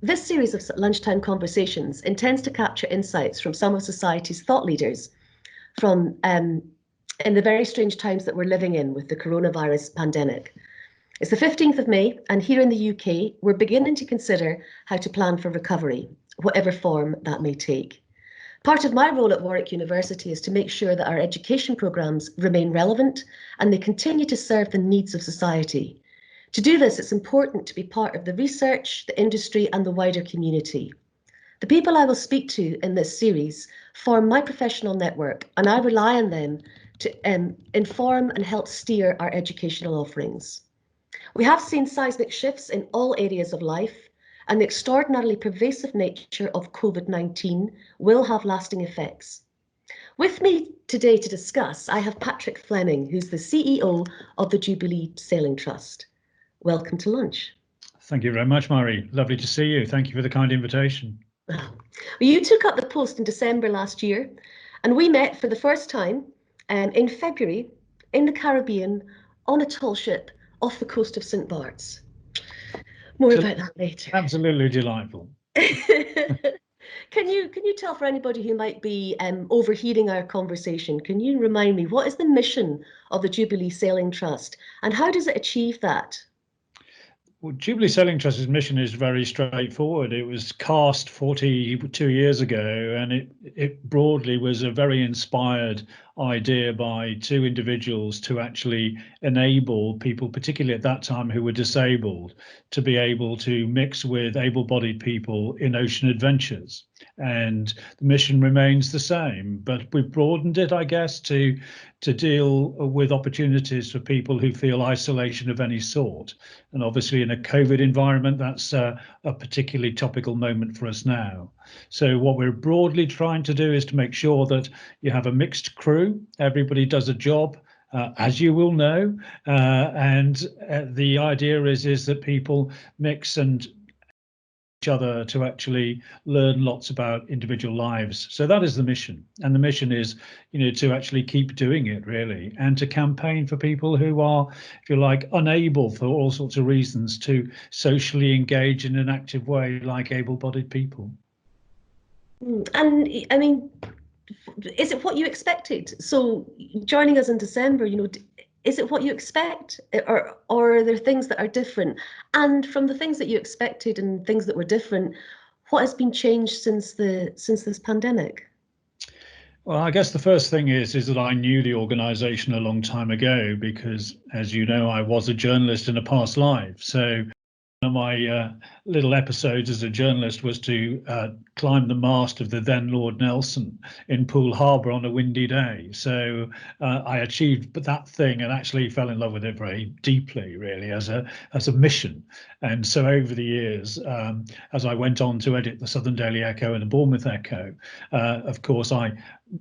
This series of lunchtime conversations intends to capture insights from some of society's thought leaders from in the very strange times that we're living in with the coronavirus pandemic. It's the 15th of May, and here in the UK, we're beginning to consider how to plan for recovery, whatever form that may take. Part of my role at Warwick University is to make sure that our education programmes remain relevant and they continue to serve the needs of society. To do this, it's important to be part of the research, the industry, and the wider community. The people I will speak to in this series form my professional network, and I rely on them to inform and help steer our educational offerings. We have seen seismic shifts in all areas of life, and the extraordinarily pervasive nature of COVID-19 will have lasting effects. With me today to discuss, I have Patrick Fleming, who's the CEO of the Jubilee Sailing Trust. Welcome to lunch. Thank you very much, Mairi. Lovely to see you. Thank you for the kind invitation. Well, you took up the post in December last year, and we met for the first time in February in the Caribbean on a tall ship off the coast of St. Bart's. More about that later. Absolutely delightful. Can you tell, for anybody who might be overhearing our conversation, can you remind me, what is the mission of the Jubilee Sailing Trust and how does it achieve that? Well, Jubilee Sailing Trust's mission is very straightforward. It was cast 42 years ago, and it broadly was a very inspired idea by two individuals to actually enable people, particularly at that time who were disabled, to be able to mix with able-bodied people in ocean adventures. And the mission remains the same, but we've broadened it, I guess, to deal with opportunities for people who feel isolation of any sort. And obviously in a COVID environment, that's a particularly topical moment for us now. So what we're broadly trying to do is to make sure that you have a mixed crew, everybody does a job, as you will know, and the idea is that people mix and each other to actually learn lots about individual lives. So that is the mission, and the mission is, to actually keep doing it really, and to campaign for people who are, if you like, unable for all sorts of reasons to socially engage in an active way like able-bodied people. And I mean, is it what you expected? So joining us in December, is it what you expect, or are there things that are different? And from the things that you expected and things that were different, what has been changed since this pandemic? Well, I guess the first thing is that I knew the organisation a long time ago because, as you know, I was a journalist in a past life. So one of my little episodes as a journalist was to climb the mast of the then Lord Nelson in Poole Harbour on a windy day. So I achieved that thing and actually fell in love with it very deeply, really, as a mission. And so over the years, as I went on to edit the Southern Daily Echo and the Bournemouth Echo, of course, I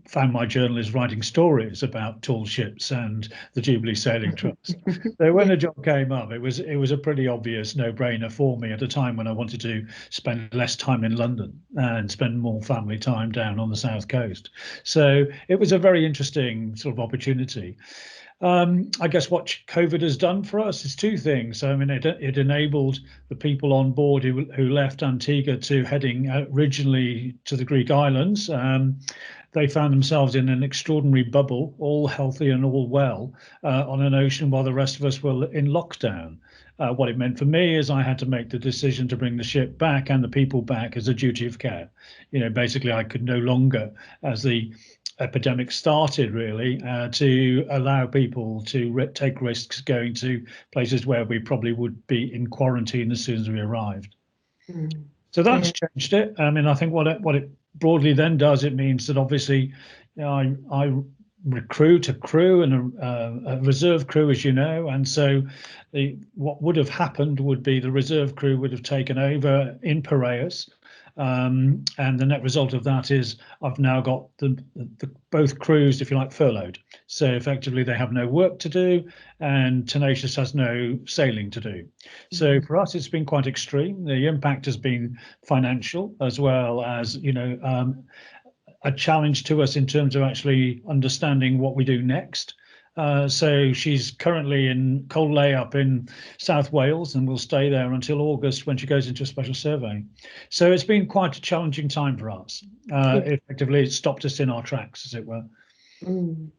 found my journalists writing stories about tall ships and the Jubilee Sailing Trust. So when the job came up, it was a pretty obvious no-brainer for me at a time when I wanted to spend less time in London and spend more family time down on the south coast. So it was a very interesting sort of opportunity. I guess what COVID has done for us is two things. I mean, it enabled the people on board who left Antigua to heading originally to the Greek islands. They found themselves in an extraordinary bubble, all healthy and all well, on an ocean while the rest of us were in lockdown. What it meant for me is I had to make the decision to bring the ship back and the people back as a duty of care. Basically I could no longer, as the epidemic started really, to allow people to take risks going to places where we probably would be in quarantine as soon as we arrived. So that's changed it. I mean, I think what it broadly then does, it means that obviously I recruit a crew and a reserve crew, as you know, and so what would have happened would be the reserve crew would have taken over in Piraeus. And the net result of that is I've now got both crews, if you like, furloughed. So effectively they have no work to do and Tenacious has no sailing to do. So for us, it's been quite extreme. The impact has been financial as well as, a challenge to us in terms of actually understanding what we do next. So she's currently in cold layup in South Wales and will stay there until August when she goes into a special survey. So it's been quite a challenging time for us. Effectively, it stopped us in our tracks, as it were. Mm.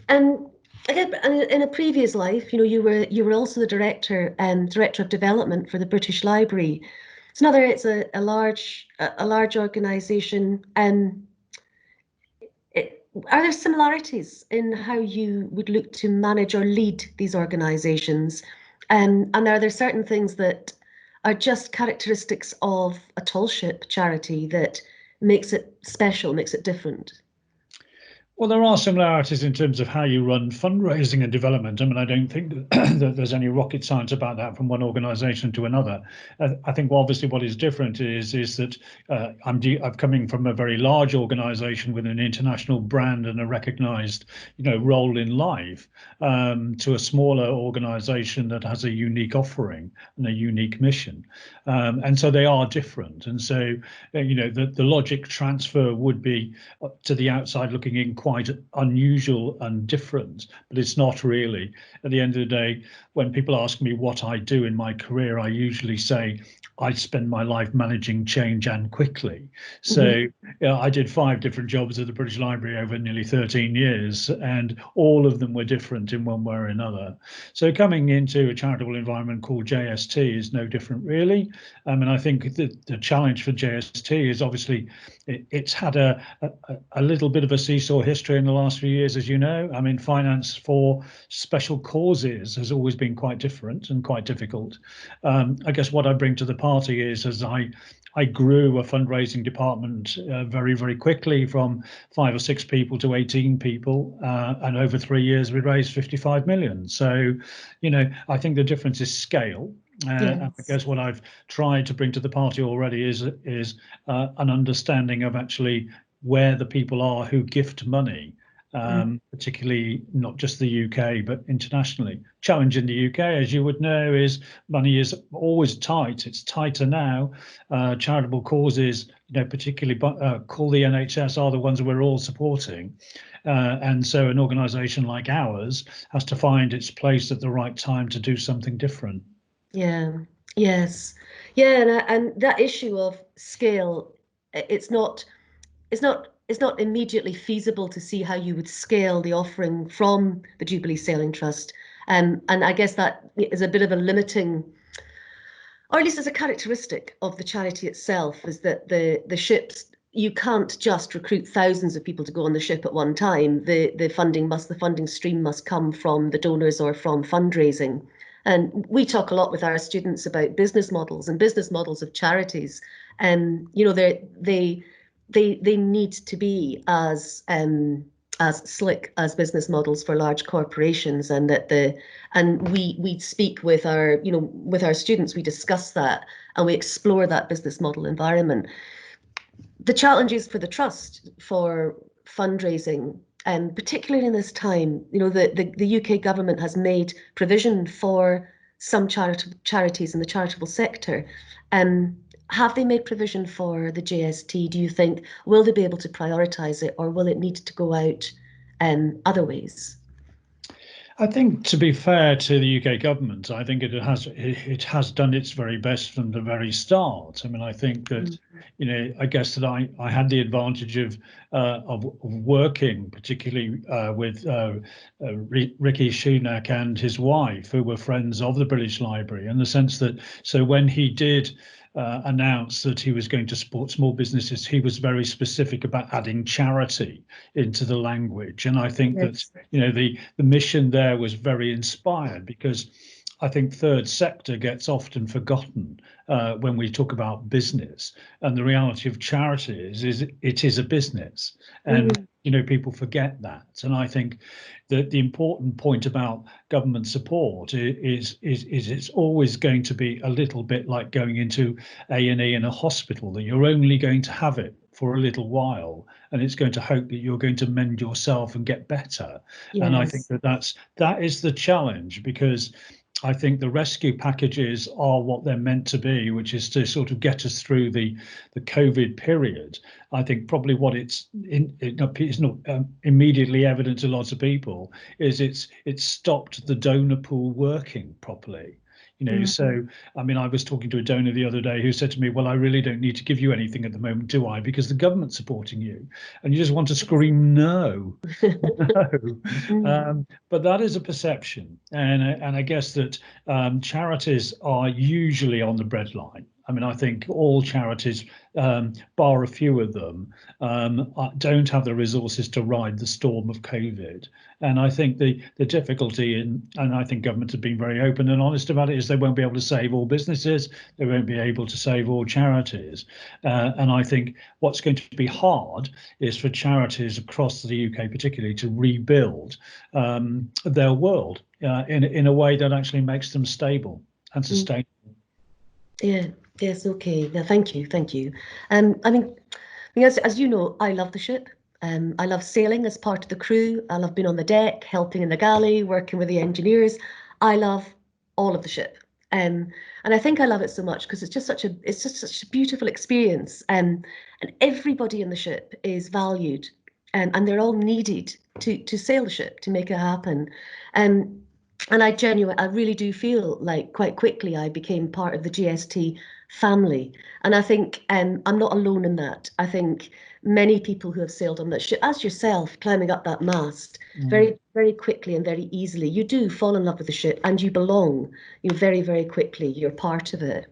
And again, in a previous life, you were also the director of development for the British Library. It's a large organisation. Are there similarities in how you would look to manage or lead these organisations? And are there certain things that are just characteristics of a tall ship charity that makes it special, makes it different? Well, there are similarities in terms of how you run fundraising and development. I mean, I don't think that there's any rocket science about that from one organisation to another. I think obviously what is different is that I'm coming from a very large organisation with an international brand and a recognised, role in life, to a smaller organisation that has a unique offering and a unique mission, and so they are different. And so, the logic transfer would be to the outside looking in quite unusual and different, but it's not really. At the end of the day, when people ask me what I do in my career, I usually say I spend my life managing change and quickly. So I did 5 different jobs at the British Library over nearly 13 years, and all of them were different in one way or another. So coming into a charitable environment called JST is no different, really. And I think that the challenge for JST is obviously it's had a little bit of a seesaw history in the last few years, as you know. I mean, finance for special causes has always been quite different and quite difficult. I guess what I bring to the party is, as I grew a fundraising department very, very quickly from 5 or 6 people to 18 people. And over 3 years, we raised 55 million. So, I think the difference is scale. Yes. I guess what I've tried to bring to the party already is an understanding of actually where the people are who gift money, particularly not just the UK, but internationally. Challenge in the UK, as you would know, is money is always tight. It's tighter now. Charitable causes, particularly call the NHS, are the ones we're all supporting. And so an organisation like ours has to find its place at the right time to do something different. Yeah. Yes. Yeah, and that issue of scale, it's not immediately feasible to see how you would scale the offering from the Jubilee Sailing Trust. And I guess that is a bit of a limiting, or at least as a characteristic of the charity itself, is that the ships, you can't just recruit thousands of people to go on the ship at one time. The funding stream must come from the donors or from fundraising. And we talk a lot with our students about business models and business models of charities. And they need to be as slick as business models for large corporations, and we speak with our students, we discuss that and we explore that business model environment. The challenges for the trust for fundraising, and particularly in this time, the UK government has made provision for some charities in the charitable sector. Have they made provision for the JST? Do you think, will they be able to prioritise it, or will it need to go out other ways? I think, to be fair to the UK government, I think it has done its very best from the very start. I mean, I think that I guess that I had the advantage of working particularly with Rishi Sunak and his wife, who were friends of the British Library, in the sense that when he did announced that he was going to support small businesses, he was very specific about adding charity into the language. And I think that the mission there was very inspired, because I think third sector gets often forgotten when we talk about business. And the reality of charities is it is a business, and people forget that. And I think that the important point about government support is it's always going to be a little bit like going into A&E in a hospital, that you're only going to have it for a little while, and it's going to hope that you're going to mend yourself and get better. Yes. And I think that is the challenge, because I think the rescue packages are what they're meant to be, which is to sort of get us through the COVID period. I think probably what it's not immediately evident to lots of people is it's stopped the donor pool working properly. So I mean, I was talking to a donor the other day who said to me, well, I really don't need to give you anything at the moment, do I? Because the government's supporting you. And you just want to scream no. No. But that is a perception. And I guess that charities are usually on the breadline. I mean, I think all charities, bar a few of them, don't have the resources to ride the storm of COVID. And I think the difficulty and I think government have been very open and honest about it, is they won't be able to save all businesses, they won't be able to save all charities. And I think what's going to be hard is for charities across the UK particularly to rebuild their world in a way that actually makes them stable and sustainable. Yeah. Yes. Okay. Yeah. Thank you. Thank you. I mean, as you know, I love the ship. I love sailing as part of the crew. I love being on the deck, helping in the galley, working with the engineers. I love all of the ship. And I think I love it so much because it's just such a beautiful experience. And everybody in the ship is valued, and they're all needed to sail the ship, to make it happen. And I really do feel like quite quickly I became part of the GST family. And I think I'm not alone in that. I think many people who have sailed on that ship, as yourself, climbing up that mast, very, very quickly and very easily, you do fall in love with the ship and you belong, very, very quickly. You're part of it.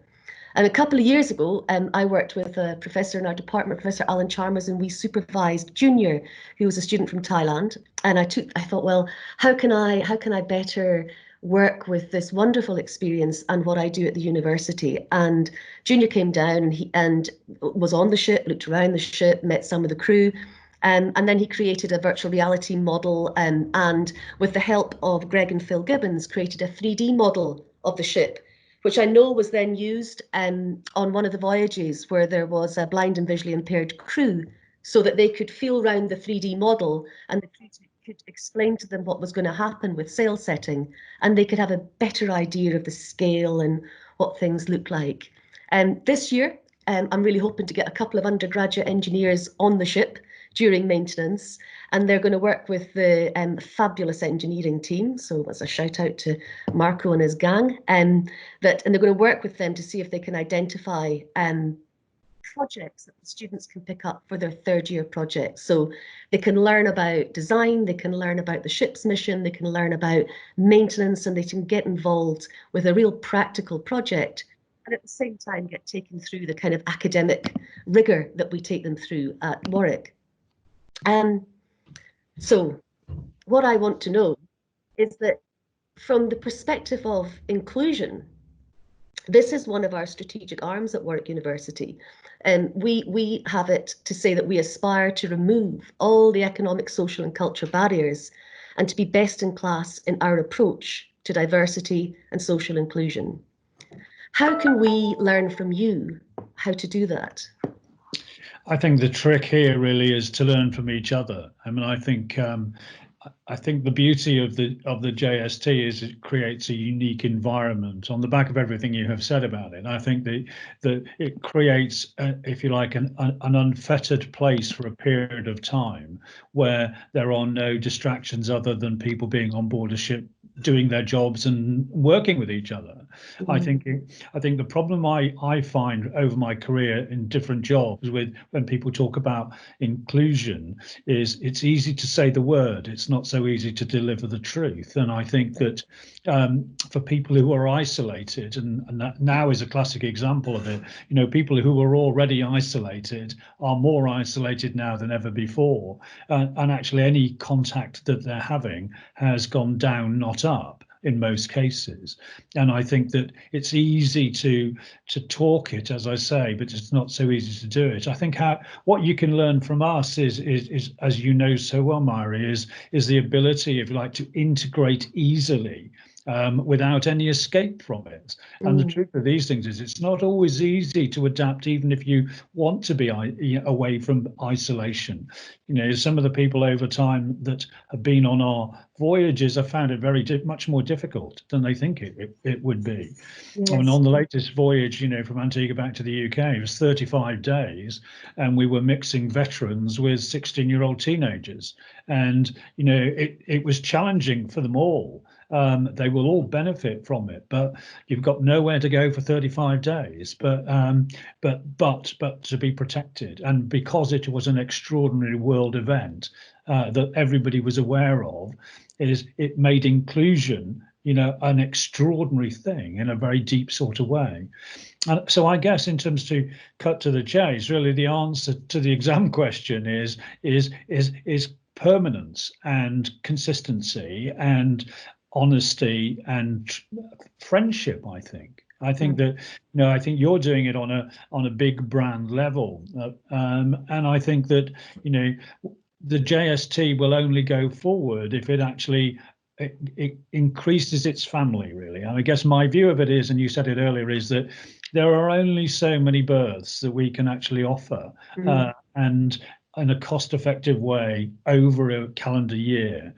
And a couple of years ago, I worked with a professor in our department, Professor Alan Chalmers, and we supervised Junior, who was a student from Thailand. And I thought, well, how can I better work with this wonderful experience and what I do at the university? And Junior came down and was on the ship, looked around the ship, met some of the crew. And then he created a virtual reality model, and with the help of Greg and Phil Gibbons, created a 3D model of the ship, which I know was then used on one of the voyages where there was a blind and visually impaired crew, so that they could feel around the 3D model and the crew could explain to them what was going to happen with sail setting, and they could have a better idea of the scale and what things look like. This year, I'm really hoping to get a couple of undergraduate engineers on the ship during maintenance, and they're going to work with the fabulous engineering team. So that's a shout out to Marco and his gang. And they're going to work with them to see if they can identify projects that the students can pick up for their third year projects. So they can learn about design, they can learn about the ship's mission, they can learn about maintenance, and they can get involved with a real practical project, and at the same time get taken through the kind of academic rigor that we take them through at Warwick. So what I want to know is that from the perspective of inclusion, this is one of our strategic arms at Warwick University. And we have it to say that we aspire to remove all the economic, social and cultural barriers and to be best in class in our approach to diversity and social inclusion. How can we learn from you how to do that? I think the trick here really is to learn from each other. I mean, I think the beauty of the JST is it creates a unique environment on the back of everything you have said about it. I think that it creates, if you like, an unfettered place for a period of time where there are no distractions other than people being on board a ship, doing their jobs and working with each other. I think the problem I find over my career in different jobs with when people talk about inclusion is it's easy to say the word, it's not so easy to deliver the truth. And I think that for people who are isolated, and that now is a classic example of it, people who are already isolated are more isolated now than ever before, and actually any contact that they're having has gone down, not up in most cases. And I think that it's easy to talk it, as I say, but it's not so easy to do it. I think what you can learn from us is as you know so well, Mairi, is the ability, if you like, to integrate easily without any escape from it. And the truth of these things is it's not always easy to adapt, even if you want to be away from isolation. Some of the people over time that have been on our voyages have found it much more difficult than they think it would be. Yes. I mean, on the latest voyage, from Antigua back to the UK, it was 35 days, and we were mixing veterans with 16-year-old teenagers. And, it was challenging for them all. They will all benefit from it, but you've got nowhere to go for 35 days. But to be protected, and because it was an extraordinary world event that everybody was aware of, it made inclusion, an extraordinary thing in a very deep sort of way. And so I guess, in terms to cut to the chase, really the answer to the exam question is permanence and consistency and honesty and friendship. I think that I think you're doing it on a big brand level, and I think that the JST will only go forward if it actually it increases its family, really. And I guess my view of it is, and you said it earlier, is that there are only so many berths that we can actually offer, and in a cost-effective way over a calendar year.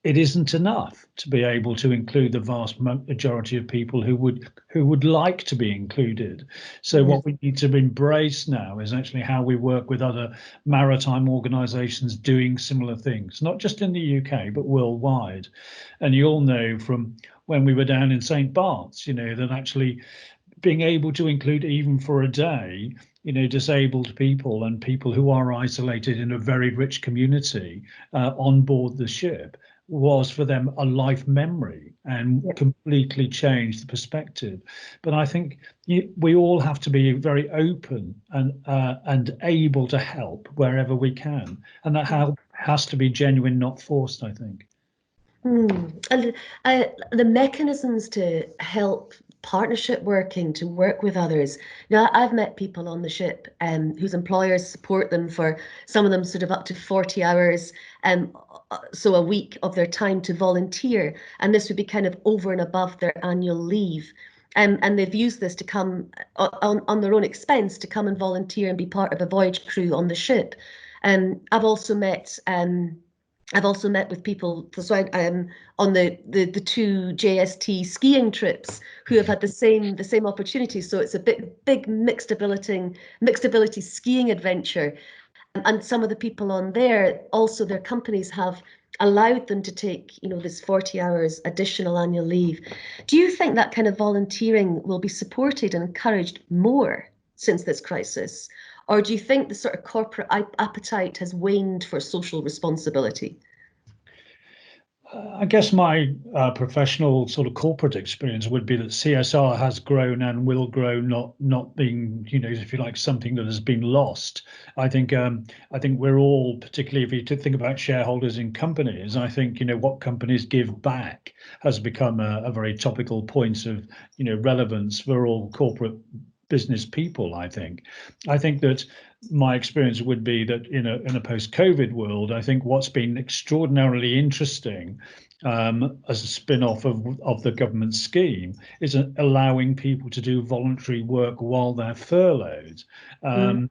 It isn't enough to be able to include the vast majority of people who would like to be included. So what we need to embrace now is actually how we work with other maritime organisations doing similar things, not just in the UK, but worldwide. And you all know from when we were down in St. Bart's, that actually being able to include, even for a day, disabled people and people who are isolated in a very rich community on board the ship was for them a life memory and completely changed the perspective. But I think we all have to be very open and able to help wherever we can, and that help has to be genuine, not forced, I think. And the mechanisms to help partnership working, to work with others. Now, I've met people on the ship whose employers support them for, some of them sort of up to 40 hours, so a week of their time to volunteer. And this would be kind of over and above their annual leave. And they've used this to come on their own expense to come and volunteer and be part of a voyage crew on the ship. I've also met with people, so on the two JST skiing trips, who have had the same opportunity. So it's a big mixed ability skiing adventure, and some of the people on there, also their companies have allowed them to take this 40 hours additional annual leave. Do you think that kind of volunteering will be supported and encouraged more since this crisis? Or do you think the sort of corporate appetite has waned for social responsibility? I guess my professional sort of corporate experience would be that CSR has grown and will grow, not being, if you like, something that has been lost. I think we're all, particularly if you think about shareholders in companies, I think what companies give back has become a very topical point of relevance for all corporate business people. I think that my experience would be that in a post-COVID world, I think what's been extraordinarily interesting as a spin-off of the government scheme is allowing people to do voluntary work while they're furloughed. And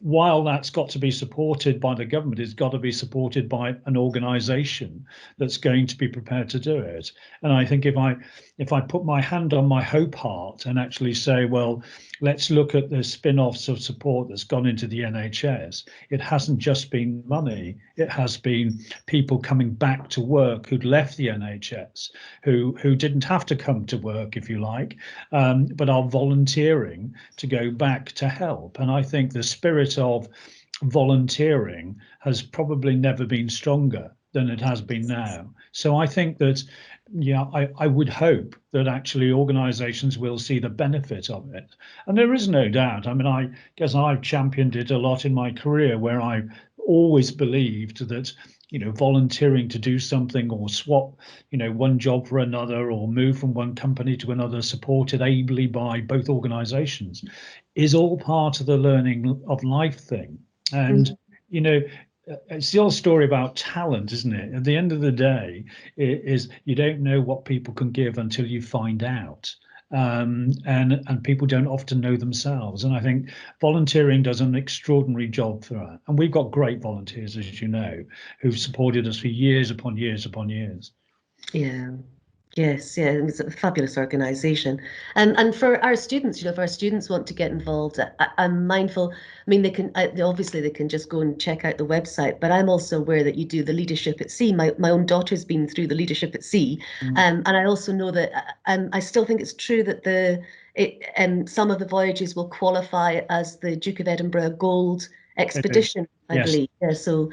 while that's got to be supported by the government, it's got to be supported by an organisation that's going to be prepared to do it. And I think if I put my hand on my hope heart and actually say, well, let's look at the spin-offs of support that's gone into the NHS, it hasn't just been money. It has been people coming back to work who'd left the NHS, who didn't have to come to work, if you like, but are volunteering to go back to help. And I think the spirit of volunteering has probably never been stronger than it has been now. So I think that, I would hope that actually organisations will see the benefit of it. And there is no doubt. I mean, I guess I've championed it a lot in my career, where I always believed that, volunteering to do something or swap, one job for another or move from one company to another, supported ably by both organisations, is all part of the learning of life thing. And, it's the old story about talent, isn't it? At the end of the day, it is you don't know what people can give until you find out. And people don't often know themselves. And I think volunteering does an extraordinary job for that. And we've got great volunteers, as you know, who've supported us for years upon years upon years. Yeah. Yes, yeah, it's a fabulous organisation, and for our students, if our students want to get involved, I'm mindful. I mean, obviously they can just go and check out the website, but I'm also aware that you do the Leadership at Sea. My own daughter's been through the Leadership at Sea, and I also know that I still think it's true that some of the voyages will qualify as the Duke of Edinburgh Gold expedition, I believe. Yeah, so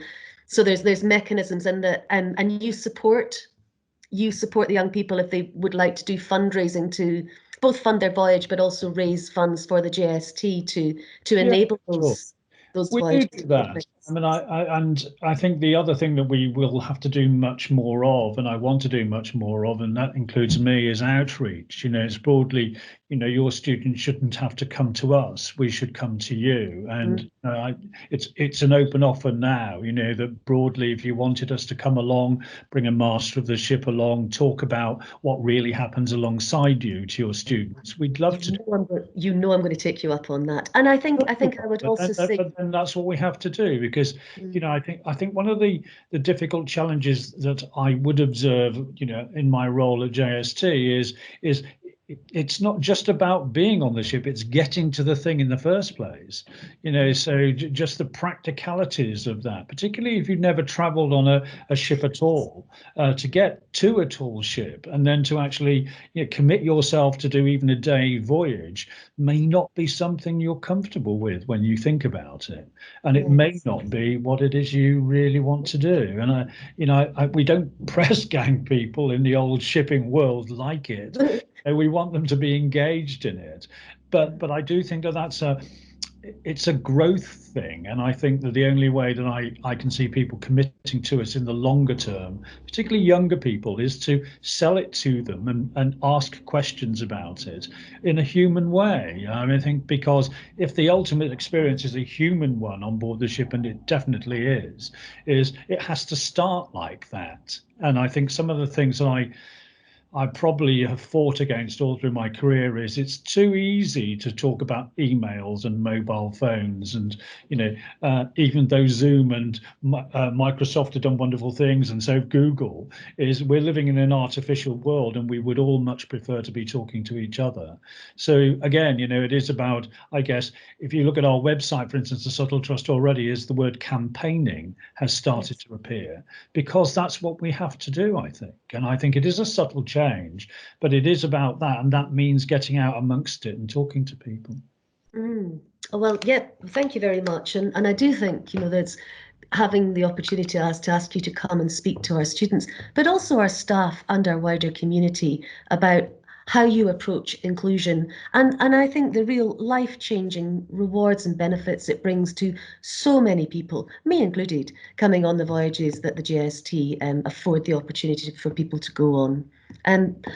there's mechanisms, and and you support the young people if they would like to do fundraising to both fund their voyage, but also raise funds for the JST to enable those We voyages. do that. I mean, I think the other thing that we will have to do much more of, and I want to do much more of, and that includes me, is outreach. It's broadly, your students shouldn't have to come to us. We should come to you. And it's an open offer now, that broadly, if you wanted us to come along, bring a master of the ship along, talk about what really happens alongside you to your students, we'd love to. I'm going to take you up on that. And I think I would also say, and that's what we have to do, because I think one of the difficult challenges that I would observe, in my role at JST is it's not just about being on the ship, it's getting to the thing in the first place. So just the practicalities of that, particularly if you've never traveled on a ship at all, to get to a tall ship and then to actually commit yourself to do even a day voyage may not be something you're comfortable with when you think about it, and it may not be what it is you really want to do. And we don't press gang people in the old shipping world like it. We want them to be engaged in it, but I do think that it's a growth thing, and I think that the only way that I can see people committing to it in the longer term, particularly younger people, is to sell it to them and ask questions about it in a human way. I think because if the ultimate experience is a human one on board the ship, and it definitely is it has to start like that. And I think some of the things that I probably have fought against all through my career is it's too easy to talk about emails and mobile phones, and even though Zoom and Microsoft have done wonderful things, and so Google, is we're living in an artificial world, and we would all much prefer to be talking to each other. So again, it is about, I guess, if you look at our website, for instance, the Subtle Trust already is the word campaigning has started to appear, because that's what we have to do, I think. And I think it is a subtle change, but it is about that, and that means getting out amongst it and talking to people. Well, yeah, thank you very much. And I do think, that's having the opportunity to ask you to come and speak to our students, but also our staff and our wider community about how you approach inclusion, and I think the real life-changing rewards and benefits it brings to so many people, me included, coming on the voyages that the JST afford the opportunity for people to go on. And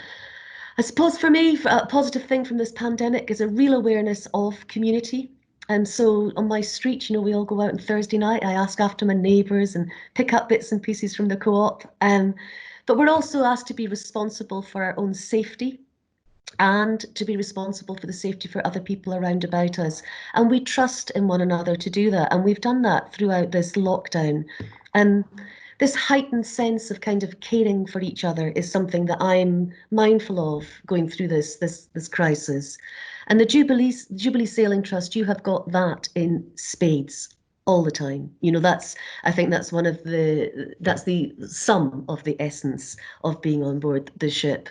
I suppose for me, a positive thing from this pandemic is a real awareness of community. And so on my street, we all go out on Thursday night. I ask after my neighbours and pick up bits and pieces from the co-op. But we're also asked to be responsible for our own safety, and to be responsible for the safety for other people around about us. And we trust in one another to do that. And we've done that throughout this lockdown. And this heightened sense of kind of caring for each other is something that I'm mindful of going through this crisis. And the Jubilee Sailing Trust, you have got that in spades all the time. I think that's that's the sum of the essence of being on board the ship.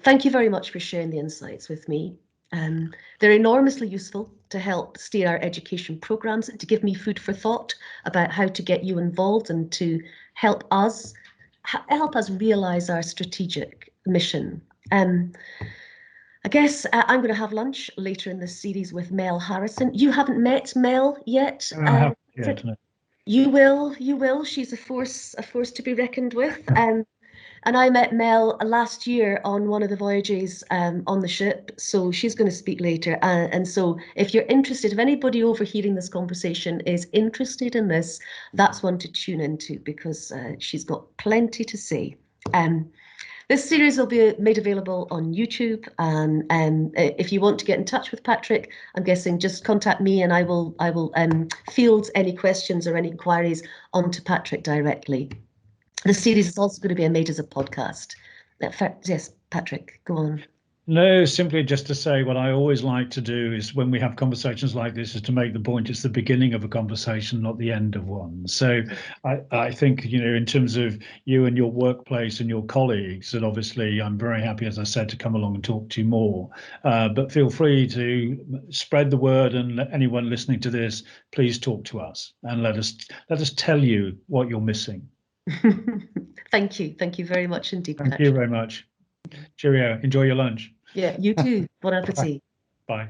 Thank you very much for sharing the insights with me. They're enormously useful to help steer our education programmes and to give me food for thought about how to get you involved and to help us realise our strategic mission. I guess I'm going to have lunch later in this series with Mel Harrison. You haven't met Mel yet. I haven't yet, no. You will. She's a force to be reckoned with. And I met Mel last year on one of the voyages on the ship, so she's going to speak later. And so if you're interested, if anybody overhearing this conversation is interested in this, that's one to tune into, because she's got plenty to say. This series will be made available on YouTube, and if you want to get in touch with Patrick, I'm guessing just contact me, and I will field any questions or any inquiries onto Patrick directly. The series is also going to be made as a podcast. Yes, Patrick, go on. No, simply just to say what I always like to do is when we have conversations like this is to make the point it's the beginning of a conversation, not the end of one. So I think, in terms of you and your workplace and your colleagues, and obviously I'm very happy, as I said, to come along and talk to you more. But feel free to spread the word, and anyone listening to this, please talk to us and let us tell you what you're missing. Thank you very much indeed. Thank you very much. Cheerio. Enjoy your lunch. Yeah, you too. Bon appetit. Bye.